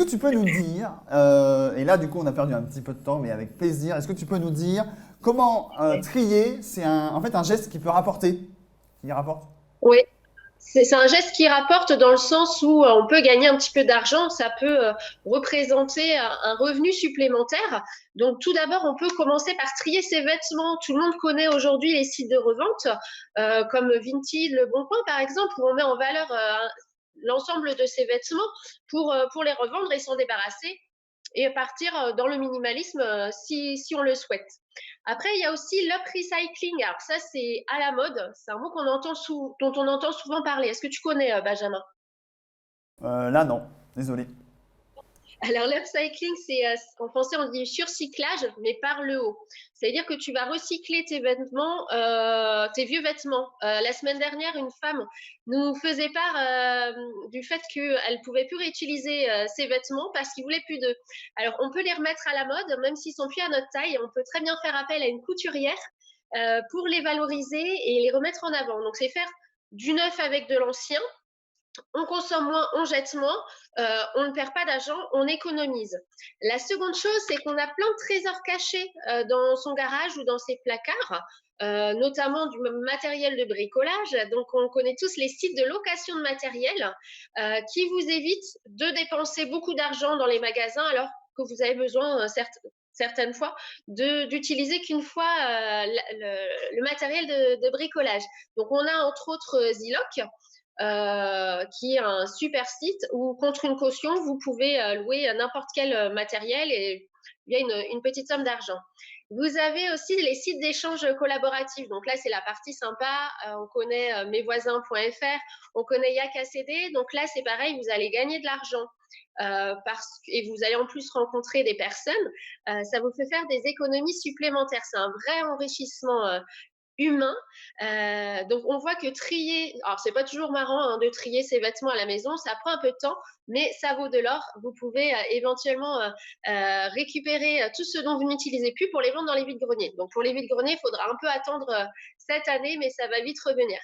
tu peux nous dire, et là du coup on a perdu un petit peu de temps, mais avec plaisir, est-ce que tu peux nous dire comment trier, c'est en fait un geste qui peut rapporter, qui rapporte? Oui, c'est un geste qui rapporte dans le sens où on peut gagner un petit peu d'argent, ça peut représenter un revenu supplémentaire. Donc tout d'abord, on peut commencer par trier ses vêtements. Tout le monde connaît aujourd'hui les sites de revente comme Vinted, Le Bon Coin par exemple, où on met en valeur l'ensemble de ses vêtements pour les revendre et s'en débarrasser et partir dans le minimalisme si on le souhaite. Après, il y a aussi l'upcycling. Alors ça, c'est à la mode. C'est un mot dont on entend souvent parler. Est-ce que tu connais, Benjamin? Là non, désolé. Alors, l'upcycling, en français, on dit surcyclage, mais par le haut. C'est-à-dire que tu vas recycler tes vêtements, tes vieux vêtements. La semaine dernière, une femme nous faisait part du fait qu'elle ne pouvait plus réutiliser ses vêtements parce qu'il ne voulait plus d'eux. Alors, on peut les remettre à la mode, même s'ils sont plus à notre taille. On peut très bien faire appel à une couturière pour les valoriser et les remettre en avant. Donc, c'est faire du neuf avec de l'ancien, on consomme moins, on jette moins, on ne perd pas d'argent, on économise. La seconde chose, c'est qu'on a plein de trésors cachés dans son garage ou dans ses placards, notamment du matériel de bricolage. Donc, on connaît tous les sites de location de matériel qui vous évitent de dépenser beaucoup d'argent dans les magasins alors que vous avez besoin, certaines fois, d'utiliser qu'une fois le matériel de bricolage. Donc, on a entre autres Ziloc, qui est un super site où contre une caution, vous pouvez louer n'importe quel matériel et il y a une petite somme d'argent. Vous avez aussi les sites d'échange collaboratifs. Donc là, c'est la partie sympa. On connaît mesvoisins.fr, on connaît YakACD. Donc là, c'est pareil, vous allez gagner de l'argent. Et vous allez en plus rencontrer des personnes, ça vous fait faire des économies supplémentaires. C'est un vrai enrichissement humain. Donc on voit que trier, alors c'est pas toujours marrant hein, de trier ses vêtements à la maison, ça prend un peu de temps, mais ça vaut de l'or. Vous pouvez éventuellement récupérer tout ce dont vous n'utilisez plus pour les vendre dans les vides-greniers. Donc pour les vides-greniers, il faudra un peu attendre cette année, mais ça va vite revenir.